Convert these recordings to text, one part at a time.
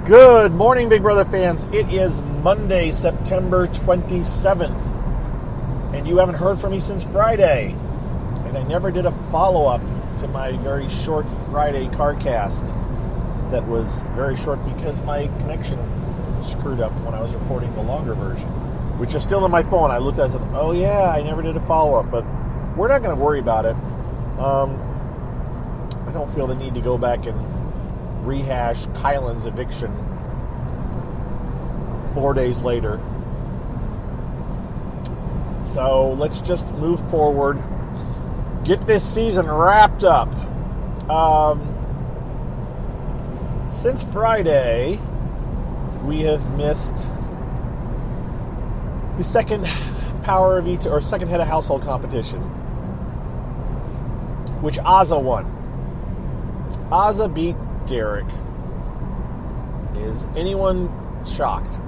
Good morning, Big Brother fans. It is Monday, September 27th, and you haven't heard from me since Friday. And I never did a follow-up to my very short Friday CarCast that was very short because my connection screwed up when I was recording the longer version, which is still on my phone. I looked at it and said, oh yeah, I never did a follow-up, but we're not going to worry about it. I don't feel the need to go back and rehash Kylan's eviction 4 days later. So let's just move forward. Get this season wrapped up. Since Friday, we have missed the second Power of Veto, or second head of household competition, which Azah won. Azah beat Derek. Is anyone shocked?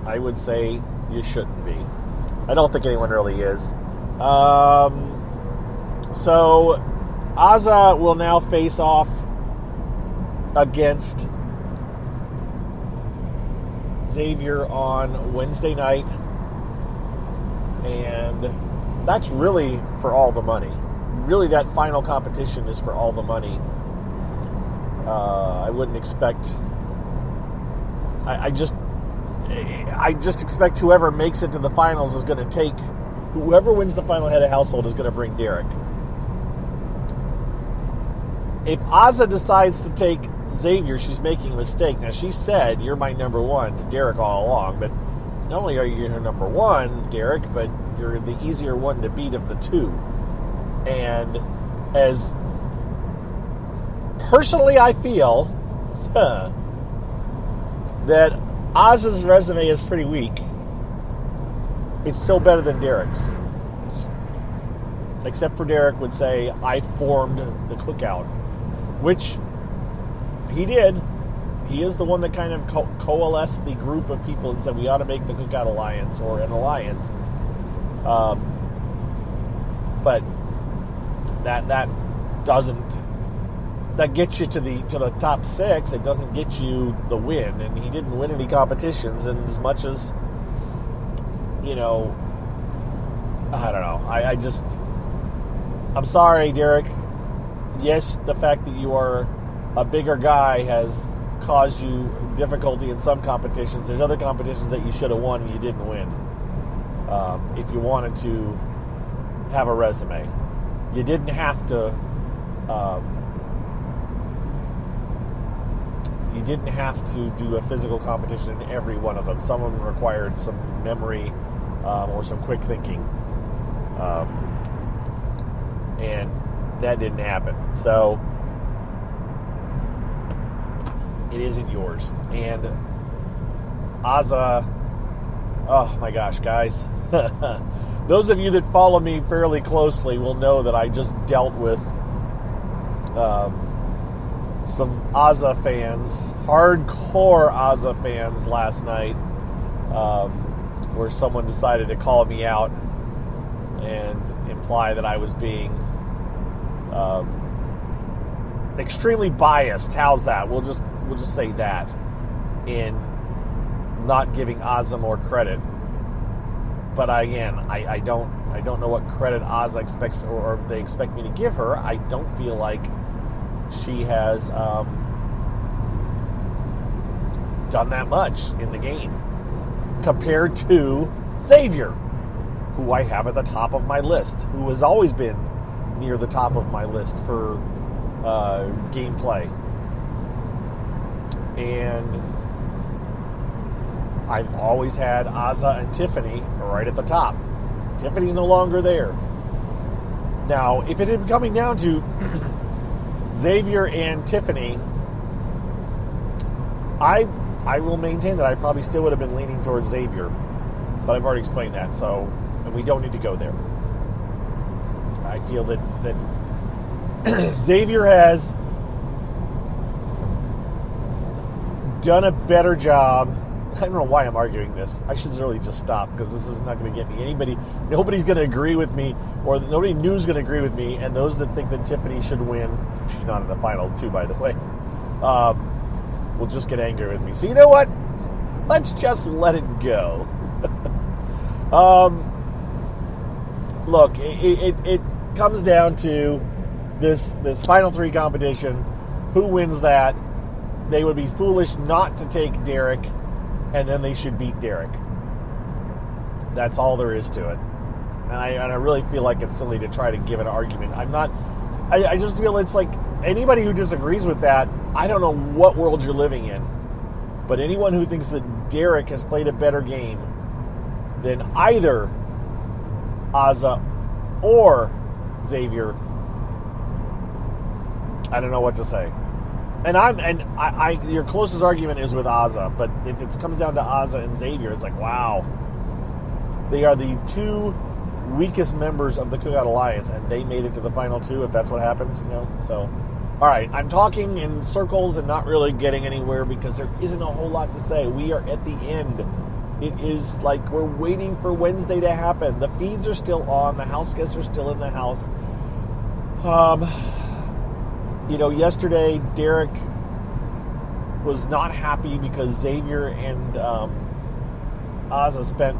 I would say you shouldn't be. I don't think anyone really is. So Azah will now face off against Xavier on Wednesday night, and that's really for all the money. Really, that final competition is for all the money. I wouldn't expect. I just expect whoever makes it to the finals is going to take. Whoever wins the final head of household is going to bring Derek. If Azah decides to take Xavier, she's making a mistake. Now, she said, "You're my number one" to Derek all along, but not only are you her number one, Derek, but you're the easier one to beat of the two. And as personally I feel that Azah's resume is pretty weak, it's still better than Derek's. Except for Derek would say, I formed the cookout, which he did. He is the one that kind of coalesced the group of people and said we ought to make the Cookout Alliance, or an alliance. But that gets you to the top six. It doesn't get you the win, and he didn't win any competitions. And as much as, I don't know. I'm sorry, Derek. Yes, the fact that you are a bigger guy has caused you difficulty in some competitions. There's other competitions that you should have won and you didn't win. If you wanted to have a resume, you didn't have to. You didn't have to do a physical competition in every one of them. Some of them required some memory or some quick thinking, and that didn't happen. So it isn't yours. And Azah, oh my gosh, guys. Those of you that follow me fairly closely will know that I just dealt with some Azah fans, hardcore Azah fans last night, where someone decided to call me out and imply that I was being extremely biased. How's that? We'll just say that, in not giving Azah more credit. But again, I don't know what credit Azah expects, or they expect me to give her. I don't feel like she has done that much in the game compared to Xavier, who I have at the top of my list, who has always been near the top of my list for gameplay. And I've always had Azah and Tiffany right at the top. Tiffany's no longer there. Now, if it had been coming down to Xavier and Tiffany, I will maintain that I probably still would have been leaning towards Xavier. But I've already explained that, and we don't need to go there. I feel that Xavier has done a better job. I don't know why I'm arguing this. I should really just stop, because this is not going to get me anybody. Nobody's going to agree with me, or nobody new is going to agree with me. And those that think that Tiffany should win, she's not in the final too, by the way. will just get angry with me. So you know what? Let's just let it go. Look, it comes down to this Final Three competition. Who wins that? They would be foolish not to take Derek, and then they should beat Derek. That's all there is to it. And I really feel like it's silly to try to give an argument. I just feel it's like anybody who disagrees with that, I don't know what world you're living in. But anyone who thinks that Derek has played a better game than either Azah or Xavier, I don't know what to say. And your closest argument is with Azah, but if it comes down to Azah and Xavier, it's like, wow. They are the two weakest members of the Cookout Alliance, and they made it to the final two, if that's what happens, So, all right, I'm talking in circles and not really getting anywhere because there isn't a whole lot to say. We are at the end. It is like we're waiting for Wednesday to happen. The feeds are still on. The house guests are still in the house. Yesterday, Derek was not happy because Xavier and Azah spent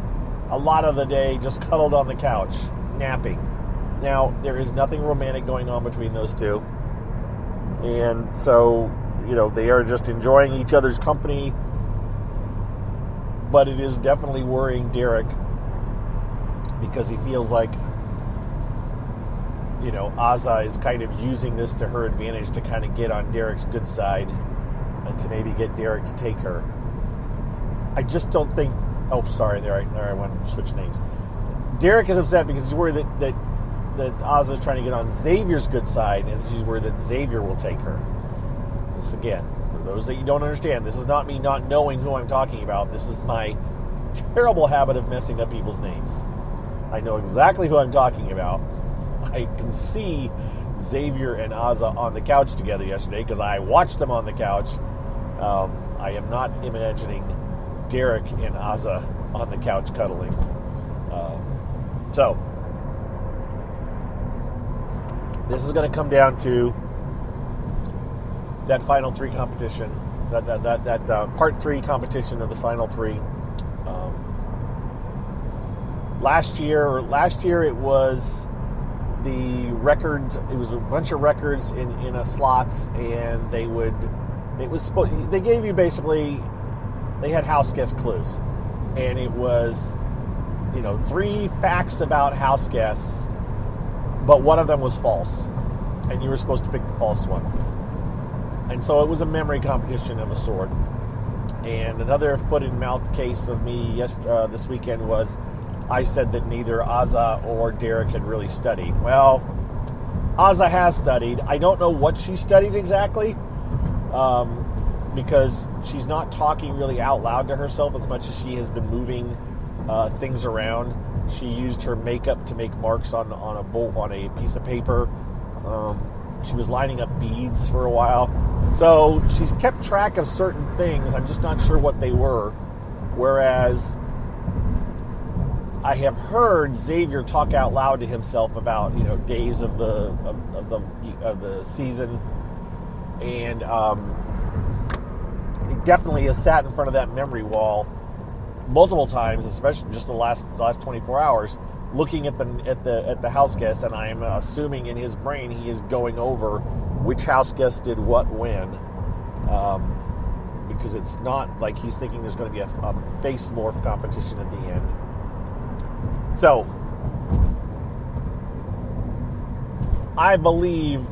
a lot of the day just cuddled on the couch, napping. Now, there is nothing romantic going on between those two. And so, they are just enjoying each other's company. But it is definitely worrying Derek because he feels like, Azah is kind of using this to her advantage to kind of get on Derek's good side and to maybe get Derek to take her. I just don't think... Oh, sorry, there I went to switch names. Derek is upset because he's worried that Azah is trying to get on Xavier's good side, and she's worried that Xavier will take her. This, again, for those that you don't understand, this is not me not knowing who I'm talking about. This is my terrible habit of messing up people's names. I know exactly who I'm talking about. I can see Xavier and Azah on the couch together yesterday because I watched them on the couch. I am not imagining Derek and Azah on the couch cuddling. So, this is going to come down to that Final Three competition, that Part 3 competition of the Final Three. Last year it was the records. It was a bunch of records in slots, and they gave you basically. They had house guest clues, and it was, 3 facts about house guests, but one of them was false, and you were supposed to pick the false one. And so it was a memory competition of a sort. And another foot and mouth case of me this weekend was I said that neither Azah or Derek had really studied. Well, Azah has studied. I don't know what she studied exactly. Because she's not talking really out loud to herself as much as she has been moving things around. She used her makeup to make marks on a piece of paper. She was lining up beads for a while. So she's kept track of certain things. I'm just not sure what they were. Whereas I have heard Xavier talk out loud to himself about days of the season, and he definitely has sat in front of that memory wall multiple times, especially just the last 24 hours, looking at the house guests, and I'm assuming in his brain he is going over which house guest did what when, because it's not like he's thinking there's going to be a face morph competition at the end. So I believe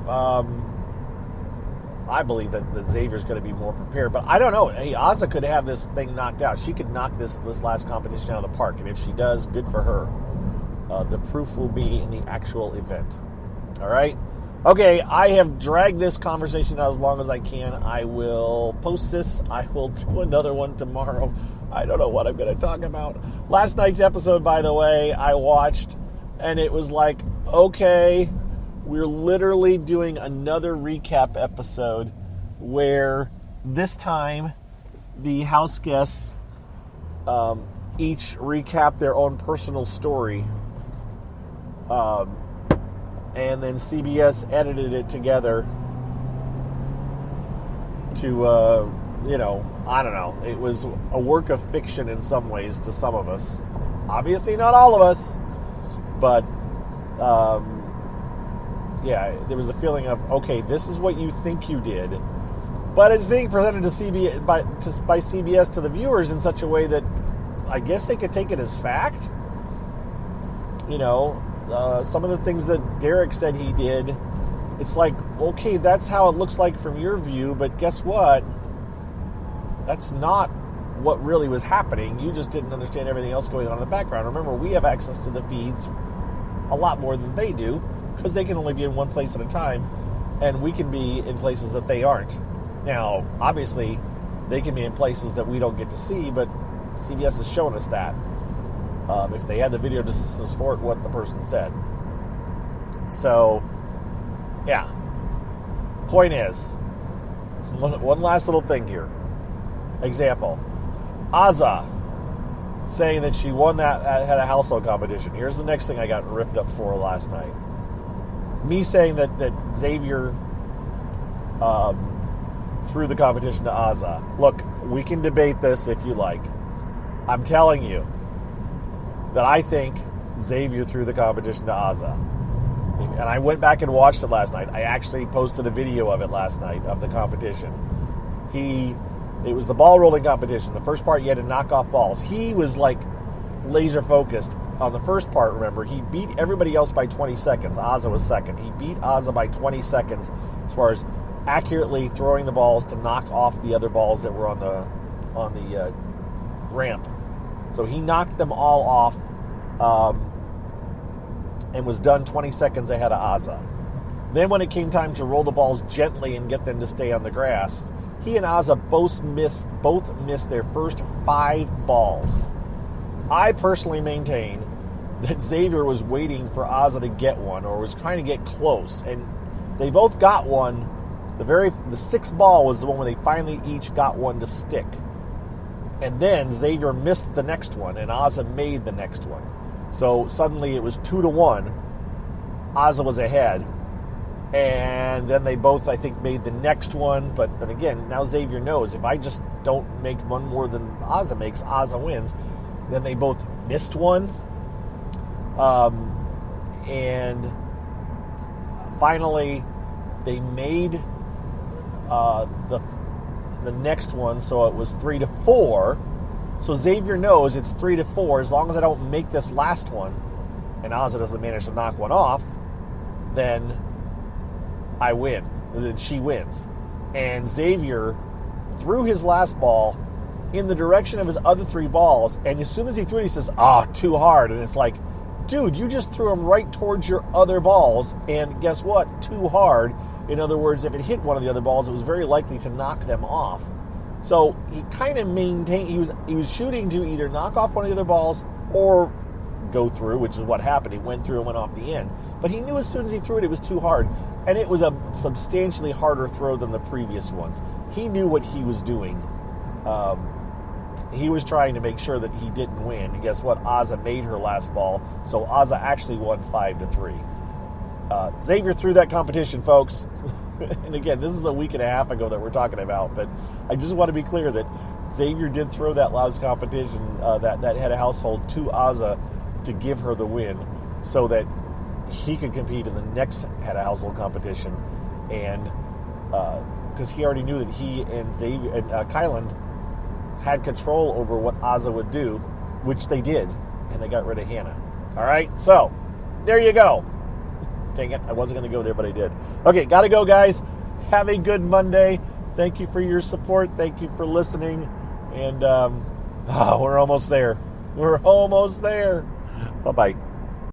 that Xavier's going to be more prepared, but I don't know. Hey, Azah could have this thing knocked out. She could knock this last competition out of the park, and if she does, good for her. The proof will be in the actual event. All right? Okay, I have dragged this conversation out as long as I can. I will post this. I will do another one tomorrow. I don't know what I'm going to talk about. Last night's episode, by the way, I watched, and it was like, okay, we're literally doing another recap episode where this time the house guests each recap their own personal story. And then CBS edited it together to I don't know. It was a work of fiction in some ways to some of us. Obviously not all of us, but there was a feeling of, okay, this is what you think you did, but it's being presented to by CBS to the viewers in such a way that I guess they could take it as fact. Some of the things that Derek said he did, it's like, okay, that's how it looks like from your view, but guess what? That's not what really was happening. You just didn't understand everything else going on in the background. Remember, we have access to the feeds a lot more than they do because they can only be in one place at a time, and we can be in places that they aren't. Now, obviously, they can be in places that we don't get to see, but CBS has shown us that. If they had the video to support what the person said. So, yeah. Point is, one last little thing here. Example. Azah saying that she won that had a household competition. Here's the next thing I got ripped up for last night. Me saying that Xavier threw the competition to Azah. Look, we can debate this if you like. I'm telling you that I think Xavier threw the competition to Azah. And I went back and watched it last night. I actually posted a video of it last night of the competition. It was the ball rolling competition. The first part, you had to knock off balls. He was like laser focused on the first part. Remember, he beat everybody else by 20 seconds. Azah was second. He beat Azah by 20 seconds as far as accurately throwing the balls to knock off the other balls that were on the ramp. So he knocked them all off and was done 20 seconds ahead of Azah. Then when it came time to roll the balls gently and get them to stay on the grass, he and Azah both missed their first 5 balls. I personally maintain that Xavier was waiting for Azah to get one, or was trying to get close, and they both got one. The 6th ball was the one where they finally each got one to stick. And then Xavier missed the next one, and Azah made the next one. So suddenly it was 2-1. Azah was ahead. And then they both, I think, made the next one. But then again, now Xavier knows if I just don't make one more than Azah makes, Azah wins. Then they both missed one. And finally, they made the next one, so it was 3-4. So Xavier knows it's 3-4. As long as I don't make this last one, and Azah doesn't manage to knock one off, then I win. Then she wins. And Xavier threw his last ball in the direction of his other 3 balls, and as soon as he threw it, he says, too hard. And it's like, dude, you just threw them right towards your other balls, and guess what? Too hard. In other words, if it hit one of the other balls, it was very likely to knock them off. So he kind of maintained, he was shooting to either knock off one of the other balls or go through, which is what happened. He went through and went off the end. But he knew as soon as he threw it, it was too hard. And it was a substantially harder throw than the previous ones. He knew what he was doing. He was trying to make sure that he didn't win. And guess what? Azah made her last ball. So Azah actually won 5-3. Xavier threw that competition, folks. And again, this is a week and a half ago that we're talking about, but I just want to be clear that Xavier did throw that last competition, that head of household, to Azah to give her the win so that he could compete in the next head of household competition. And because he already knew that he and Xavier and Kylan had control over what Azah would do, which they did, and they got rid of Hannah. All right, so there you go. Dang it, I wasn't going to go there, but I did. Okay, got to go, guys. Have a good Monday. Thank you for your support. Thank you for listening. And we're almost there. We're almost there. Bye-bye.